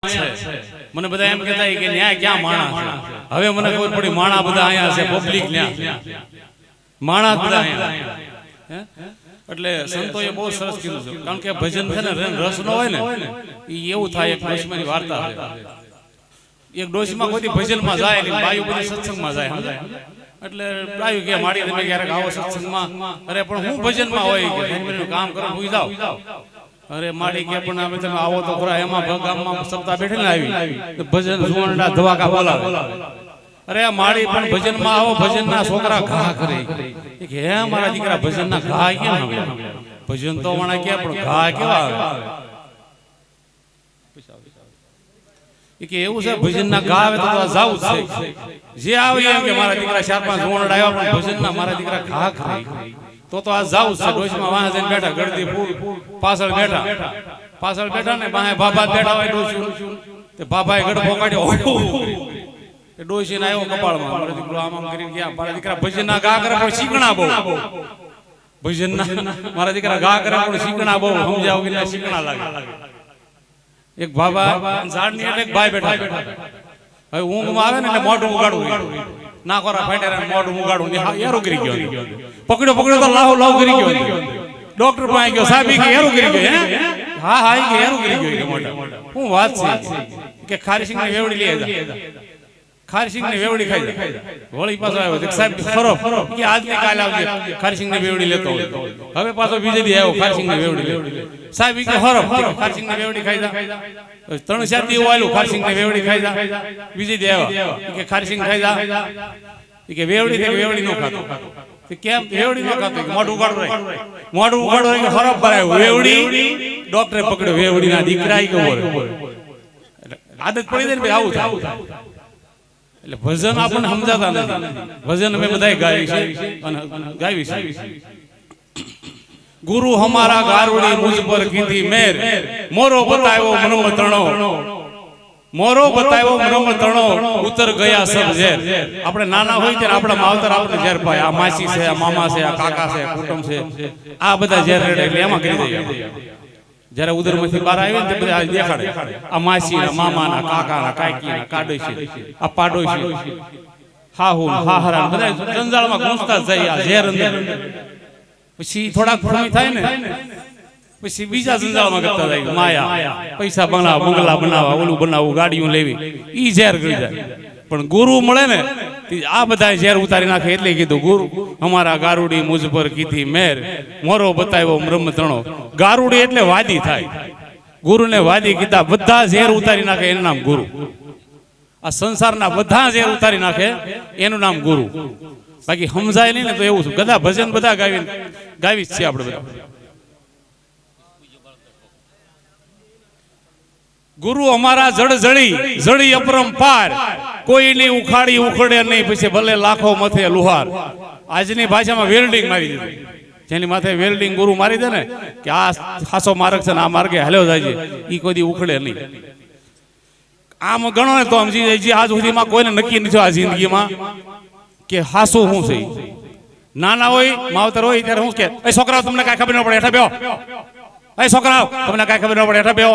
મને બધા એમ કહેતા કે ન્યા ક્યાં માણા છે. હવે મને ખબર પડી માણા બધા અહીંયા છે, પબ્લિક ન્યા માણા બધા અહીંયા. એટલે સંતોએ બહુ સરસ કીધું છે, કારણ કે ભજન છે ને રસ નો હોય ને એ એવું થાય. એક ડોશીમાની વાર્તા છે. એક ડોશીમાં કોઈ ભજનમાં જાય ને બાયુ બધી સત્સંગમાં જાય. એટલે બાયુ કે માડી તમે ક્યારેક આવો સત્સંગમાં? અરે પણ હું ભજનમાં હોય કે કામ કરો ભૂઈ જાવ. અરે માડી કે પણ અમે તમે આવો તો ખરા, એમાં ગામમાં સપ્તાહ બેઠેને આવી ભજન સુવર્ણા ધવાકા બોલાવે. અરે માડી પણ ભજનમાં આવો, ભજનના છોકરા ઘા કરે કે હે મારા દીકરા ભજનના ઘા કેમ? ભજન તો વણા કે પણ ઘા કેવા આવે કે એવું છે. ભજનના ઘા આવે તો જાવું છે. જે આવે એમ કે મારા દીકરા 4-5 સુવર્ણા આવ્યા પણ ભજનના મારા દીકરા ઘા કરે તો આ જાવું છે. ડોશીમાં વાહ જઈને બેઠા, ગળદી ફૂલ પાછળ બેઠા ને બાહે બાબા બેઠા હોય ડોશી તે બાબાએ ગડફો કાઢ્યો. ડોશીને આવ્યો કપાળમાં, મારો દીકરો આમ કરીને ગયા. મારા દીકરા ભજનના ઘા કરે પણ શીકણા બહુ. ભજનના મારા દીકરા ઘા કરે પણ શીકણા બહુ. સમજાવ કે શીકણા લાગે. એક બાબા ઝાડની એટલે એક ભાઈ બેઠા. હવે ઊંઘમાં આવે ને એટલે મોઢું ઉગાડવું, ના કોરા ફાટેરા મોઢું ઉગાડવું. યારું કરી ગયો, પકડ્યો તો લાવ કરી ગયો. ડોક્ટર પાસે ગયો, સાહેબ કે યારું કરી ગયો. હા કે યારું કરી ગયો. મોટા હું વાત છે કે ખારીસિંગ ની વેવડી લઈ આવ્યા. ખારીસિંગ ની વેવડી ખાઈ જાય. વળી પાછો આવ્યો સાહેબ ખરો કે આજ ને કાલે આવજે ખારીસિંગ ની વેવડી લેતો. હવે પાછો બીજે દી આવ્યો ખારીસિંગ ની વેવડી. સાહેબ કે હરો ખારીસિંગ ની વેવડી ખાઈ જા. 3-4 દી આવ્યું ખારીસિંગ ની વેવડી ખાઈ જા. બીજે દી આવ્યો કે ખારીસિંગ ખાઈ જા. કે વેવડી નો ખાતો. કેમ વેવડી નો ખાતો? મોઢું ઉગાડો કે ખરાબ ભરાયો. વેવડી ડોક્ટરે પકડ્યો. વેવડી ના દીકરા કે આદત પડી જાય ને ભાઈ આવું થાય. એટલે ભજન આપણને સમજાતા નથી. ભજન અમે બધા ગાવી છે અને ગાવી છે. ગુરુ હમારા ગારુડી મુझ પર કીધી મેર, મોરો બતાવ્યો મનમ તણો. મોરો બતાવ્યો મનમ તણો, ઉતર ગયા સબ ઝેર. આપણે નાના હોય ત્યારે આપણા માવતર આપણે ઝેર પાય. આ માસી છે, આ મામા છે, આ કાકા છે, કુટુંબ છે, આ બધા ઝેર રેડે એટલે એમાં કરી દઈએ. જયારે ઉદરમાંથી બહાર આવે ને તે બધા દેખાડે. આ માસી ના, મામા ના, કાકા ના, કાકી ના, કાડોશી, આ પાડોશી, હાહુ હાહરા બધા જંજાળમાં ઘૂંસતા જાય. આ ઝેર અંદર પછી થોડાક ફરમી થાય ને પછી બીજા જંજાળમાં કરતા જાય. માયા, પૈસા બંગલા બનાવવા, ઓલું બનાવવું, ગાડીઓ લેવી, ઈ ઝેર કરી જાય. પણ ગુરુ મળે ને આ બધા ઝેર ઉતારી નાખે. એટલે કીધું ગુરુ અમારા ગારુડી મુझ પર કીધી મેર, મોરો બતાવ્યો બ્રહ્મ તણો. ગારુડી એટલે વાદી થાય. ગુરુને વાદી કીધા બધા ઝેર ઉતારી નાખે એનું નામ ગુરુ. આ સંસારના બધા ઝેર ઉતારી નાખે એનું નામ ગુરુ. બાકી સમજાય નહીં ને તો એવું છે. ગધા ભજન બધા ગાવી જ છે આપણે બધા. ગુરુ અમારા જડી અપરંપાર, કોઈની ઉખાડી ઉખડે નહીં. પછી ભલે લાખો મથે લુહાર. આજની ભાષામાં વેલ્ડિંગ મારી દીધી. જેની માથે વેલ્ડિંગ ગુરુ મારી દે ને કે આ ખાસો માર્ગ છે ને આ માર્ગે હાલ્યો જાય છે, એ કોઈ ઉખડે નહીં. આમ ગણો ને તો સમજી જાય છે. આજ સુધીમાં કોઈને નક્કી નથી આ જિંદગીમાં કે હાસું શું છે. નાના હોય માવતર હોય ત્યારે શું કે છોકરાઓ તમને કાંઈ ખબર ન પડે હેઠા બેહો. છોકરાઓ તમને કાંઈ ખબર ન પડે હેઠા બેહો.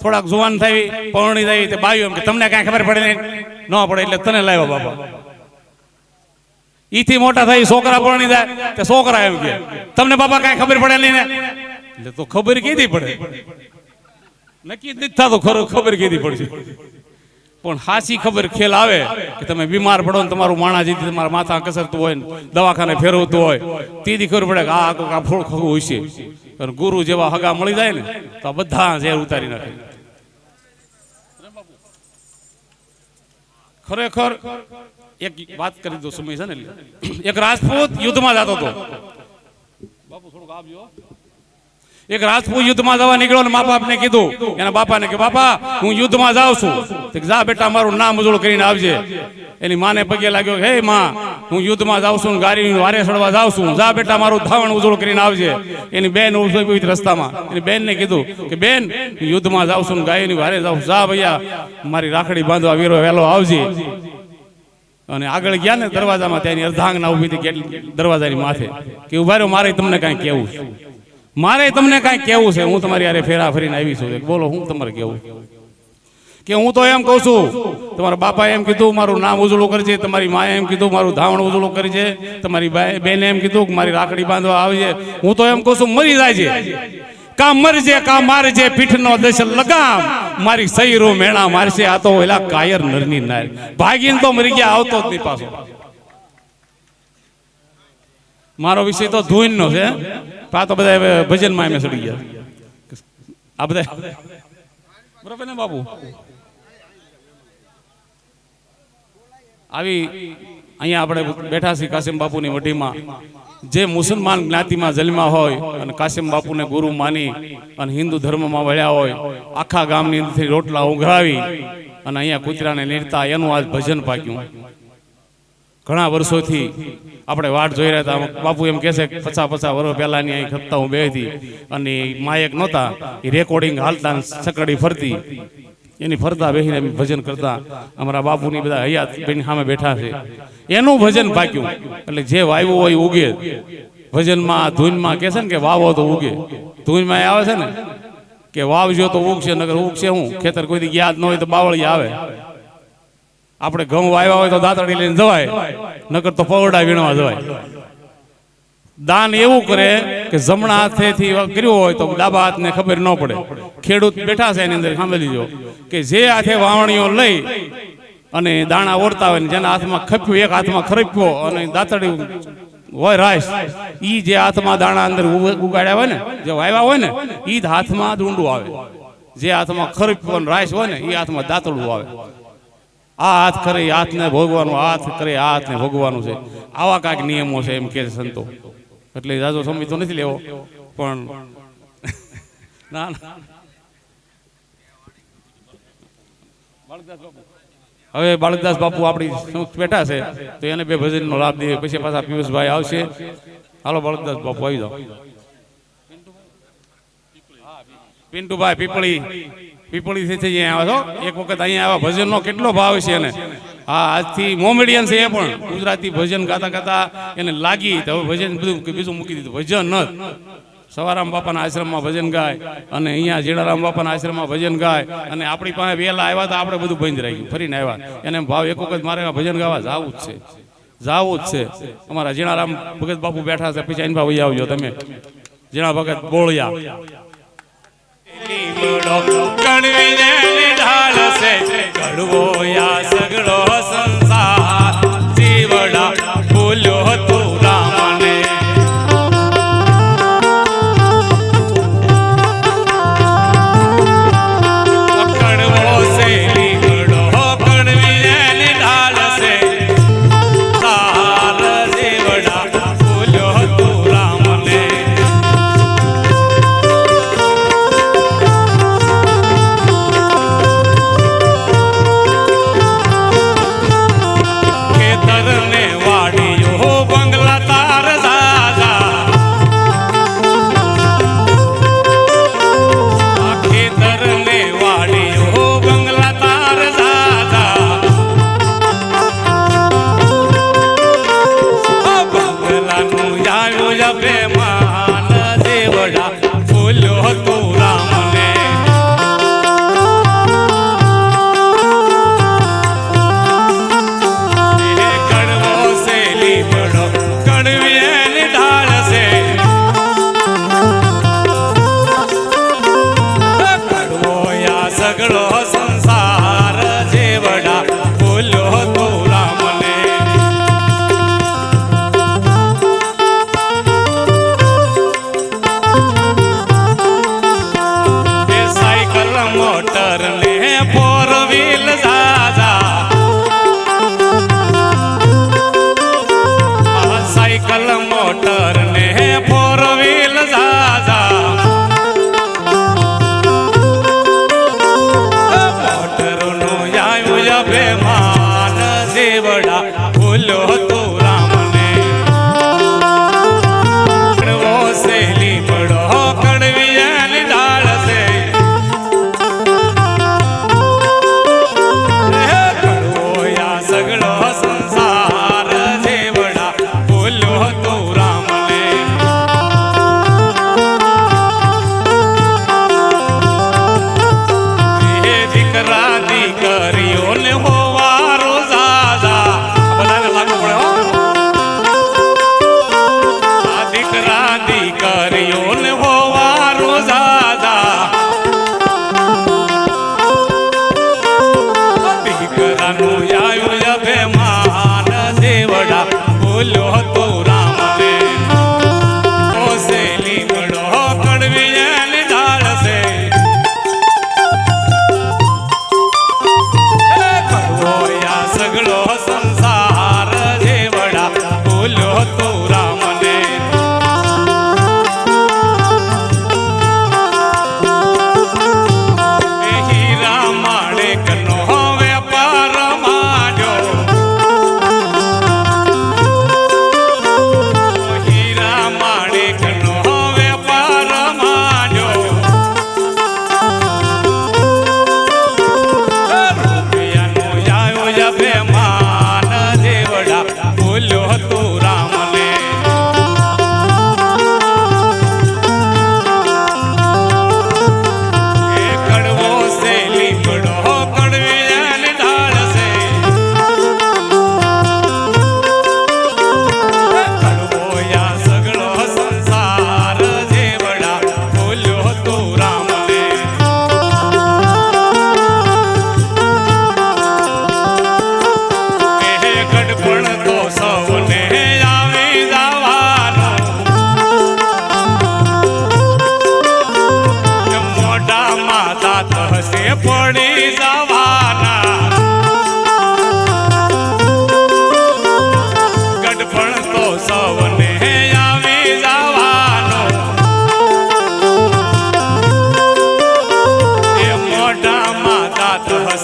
થોડાક જુવાન થઈ પરણી થઈ તે બાયું એમ કે તમને કાંઈ ખબર પડે ન પડે એટલે તને લાવ્યો બાપા. ઈથી મોટા થઈ છોકરા પરણી જાય તે છોકરા એમ કે તમને બાપા કાંઈ ખબર પડે નહીં ને. એટલે તો ખબર કીધી પડે. નક્કી જ નથી થતું ખબર કીધી પડશે. પણ હાસી ખબર ખેલ આવે કે તમે બીમાર પડો ને તમારું માણા જેથી તમારા માથા કસરતું હોય ને દવાખાને ફેરવતું હોય તેથી ખબર પડે કે આ ફોડ ખવું હોય છે. અને ગુરુ જેવા હગા મળી જાય ને તો બધા ઝેર ઉતારી નાખે. ખરેખર એક વાત કરી દો, સમય છે ને. એક રાજપૂત યુદ્ધમાં જતો હતો. બાપુ થોડુંક આપજો. એક રાજપૂત યુદ્ધમાં જવા નીકળ્યો ને મા બાપને કીધું એના બાપાને કે બાપા હું યુદ્ધમાં જાઉં છું. જા બેટા મારું નામ ઉજળું કરીને આવજે. એની માને પગે લાગ્યો, હે માં હું યુદ્ધમાં જાઉં છું, ગાડી વારે ચડવા જાઉં છું, જા બેટા મારું ધાવણ ઉજળું કરીને આવજે. એની બેન ઉભી રસ્તામાં. એની બેનને કીધું કે બેન યુદ્ધમાં જાઉં છું, ગાયની વારે જાઉં, જા ભૈયા મારી રાખડી બાંધવા વીરો વહેલો આવજે. અને આગળ ગયા ને દરવાજામાં ત્યાંની અર્ધાંગના ઉભી હતી દરવાજાની માથે કે ઉભા રહ્યો, મારે તમને કાંઈ કહેવું છે. મારે તમને કાંઈ કેવું છે. હું તમારી યારે ફેરા ફરીને આવી છું. બોલો હું તમારે કેવું. કે હું તો એમ કહું છું, તમારા બાપાએ એમ કીધું મારું નામ ઉજળું કરજે, તમારી માએ એમ કીધું મારું ધાવણ ઉજળું કરજે, તમારી બેને એમ કીધું કે મારી રાખડી બાંધવા આવજે. હું તો એમ કહું છું મરી જાય છે, કા મરજે કા મારજે, પીઠનો દશ લગામ, મારી સહીરો મેણા મારશે. આ તો ઓલા કાયર નરની નાર ભાગીને તો મરી ગયા, આવતો જ નહીં પાછો. મારો વિષય તો ધૂનનો છે, આ તો બધા ભજનમાં એમ સડી ગયા આ બધા, બરોબર ને બાપુ? આવી અહીંયા આપણે બેઠા છીએ કાસિમ બાપુની વઢીમાં. જે મુસલમાન જ્ઞાતિમાં જન્મ્યા હોય અને કાસિમ બાપુને ગુરુ માની અને હિન્દુ ધર્મમાં વળ્યા હોય, આખા ગામની અંદરથી રોટલા ઉઘરાવી અને અહીંયા કૂતરાને નીરતા, એનું આજ ભજન પાક્યું. ઘણા વર્ષોથી આપણે વાટ જોઈ રહ્યા હતા. બાપુ એમ કહે છે 50 વર્ષ પહેલાની અહીં ખપતા હું બે હતી અને માયક નહોતા, એ રેકોર્ડિંગ હાલતા સકડી ફરતી, એની ફરતા બેસીને ભજન કરતા. અમારા બાપુની બધા હયાત બેન સામે બેઠા છે, એનું ભજન પાક્યું. એટલે જે વાવ્યું હોય ઉગે. ભજનમાં ધૂનમાં કહે છે ને કે વાવો તો ઉગે. ધૂનમાં આવે છે ને કે વાવજો તો ઉગશે, નગર ઉગશે હું ખેતર કોઈ યાદ ન હોય તો બાવળી આવે. આપણે ઘઉં વાવ્યા હોય તો દાંતડી લઈને જવાય, નગર તો પવડા વીણવા જવાય. દાન એવું કરે કે જમણા હાથેથી કર્યું હોય તો ડાબા હાથને ખબર ન પડે. ખેડૂત બેઠા છે એની અંદર સાંભળી લીજો કે જે હાથે વાવણીઓ લઈ અને દાણા ઓળતા હોય, જેના હાથમાં ખપ્યું, એક હાથમાં ખરપ્યો અને દાંતડી હોય રાઈસ, ઈ જે હાથમાં દાણા અંદર ઉગાડ્યા હોય ને, જે વાવ્યા હોય ને, ઈ જ હાથમાં ડુંડું આવે. જે હાથમાં ખરપ્યો રાઈસ હોય ને, એ હાથમાં દાંતડું આવે. આ હાથ કરે હાથને ભોગવાનું, હાથ કરે હાથને ભોગવાનું છે. આવા કાંઈક નિયમો છે એમ કે સંતો. એટલે જાજો સમય તો નથી લેવો, પણ ના હવે બાળકદાસ બાપુ આપણી બેઠા છે તો એને બે ભજનનો લાભ દઈએ, પછી પાછા પિયુષભાઈ આવશે. હાલો બાળકદાસ બાપુ આવી જાઓ. પિન્ટુભાઈ પીપળી થી અહીંયા આવ્યા છો. એક વખત અહીંયા આવ્યા, ભજનનો કેટલો ભાવ છે એને. હા, આજથી મોમેડિયન છે એ પણ ગુજરાતી ભજન ગાતા ગાતા એને લાગી તો હવે ભજન બધું બીજું મૂકી દીધું. ભજન જ સવારામ બાપાના આશ્રમમાં ભજન ગાય અને અહીંયા જીણારામ બાપાના આશ્રમમાં ભજન ગાય. અને આપણી પાસે વહેલા આવ્યા તો આપણે બધું બંધ રાખ્યું, ફરીને આવ્યા. એને ભાવ એક વખત મારે ભજન ગાવા જાવું જ છે. અમારા જીણારામ ભગત બાપુ બેઠા છે, પછી આઈન ભાઈ આવજો તમે. જીણા ભગત બોળિયા કણવીને ઢાળ છે, કડવો યા સગળો સંસાર, જીવડા બોલ્યો તું રામને. કડવો છે લીમડો, કણવીને ઢાળ છે, સાર જીવડા બોલ્યો તું રામને.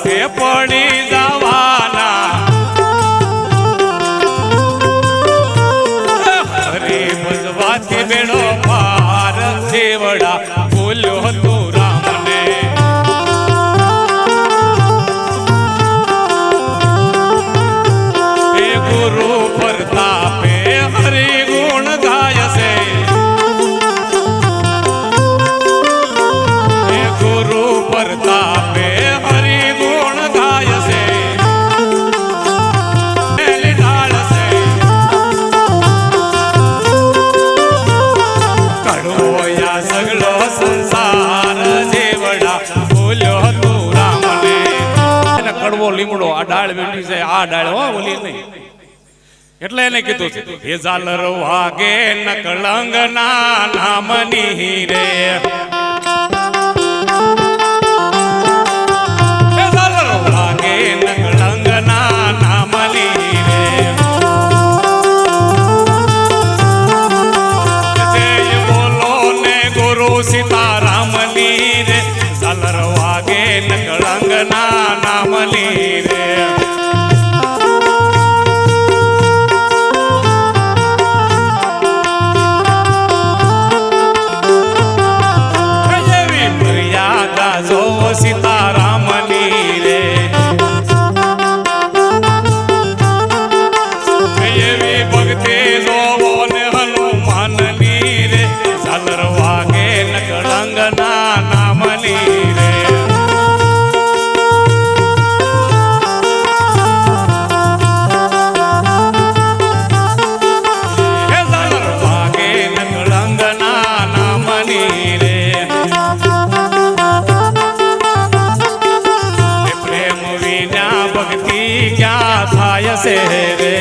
રસ્તે પડી જવાના હરી ભજવાથી બેડો પાર છેવડા બોલ્યો તું રામને એ ગુરુ પ્રતાપે હરી ગુણ ગાય છે એ ગુરુ પ્રતાપે હરી ગુણ ગાય છે મેલી ઢાળ છે કડવો યા સગલો સંસાર જેવડા બોલ્યો તું રામને એને કડવો લીમડો આ ડાળ બેઠી છે આ ડાળ હો ઓલી નહીં એટલે એને કીધું છે હે ઝાલર વાગે નકળંગ ના નામની રે હે ઝાલર વાગે નકળંગ ના નામની રે જય બોલો ને ગુરુ સીતારામની રે ઝાલર વાગે નકળંગ ના નામની રે સીતારામની રે એવી ભક્તિ જોવો ને હનુમાનની રે ઝાલર વાગે નકળંગ ના નામની રે ઝાલર વાગે નકળંગ ના નામની રે ભક્તિ ક્યાં થાય છે રે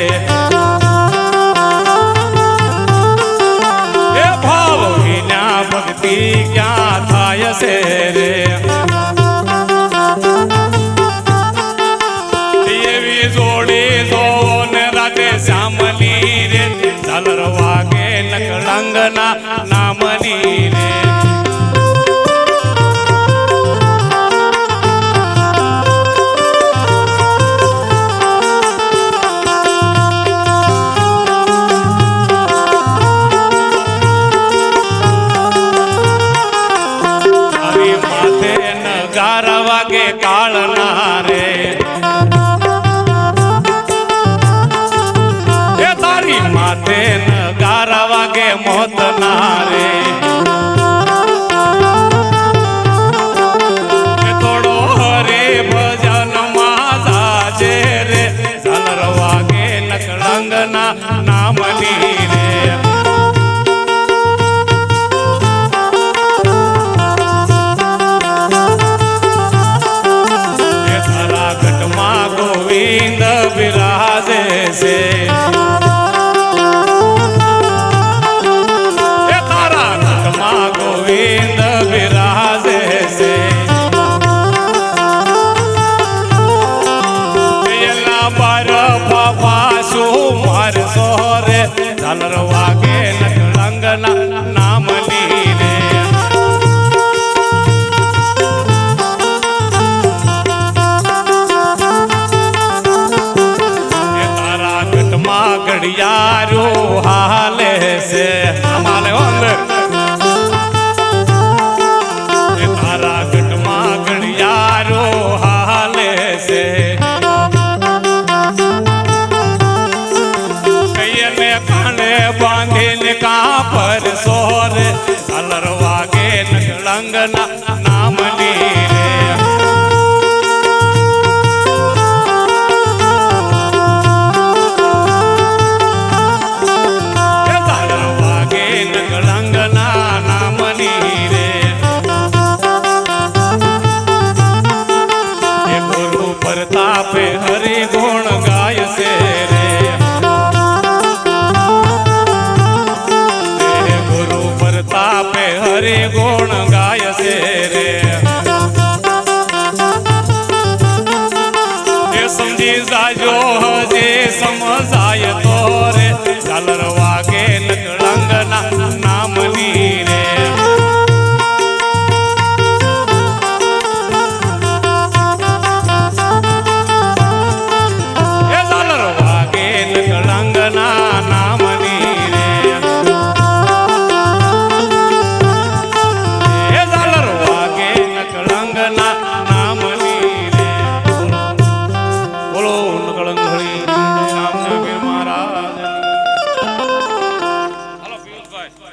એ ભાવ વિના ભક્તિ ક્યાં થાય છે રે એવી જોડી જોવો ને રાધે શ્યામની રે ઝાલર વાગે નકળંગ ના નામની રે વાગે કાળના રે એ તારી માથે નગારા વાગે મોતના રે થોડો હરે ભજન માં જાજે રે ઝાલર વાગે નકળંગ ના નામની રે ગોવિંદ બિરાજે છે એ તારા ઘટમાં ગોવિંદ બિરાજે છે એલા બાર બાપા શું મારશો રે ઝાલર વાગે નકળંગ ના નામની રે ઘડિયારો હાલે છે અમારે અંદર તારા ગઢમાં ઘડિયારો હાલે છે કઈને કાને બાંધીને કાપર સોરે ઝાલર વાગે નકળંગ ના નામની રે પ્રતાપે હરી ગુણ ગાય છે રે ગુરુ પ્રતાપે હરી ગુણ ગાય છે રે એ સમજી જાજો હજી સમજ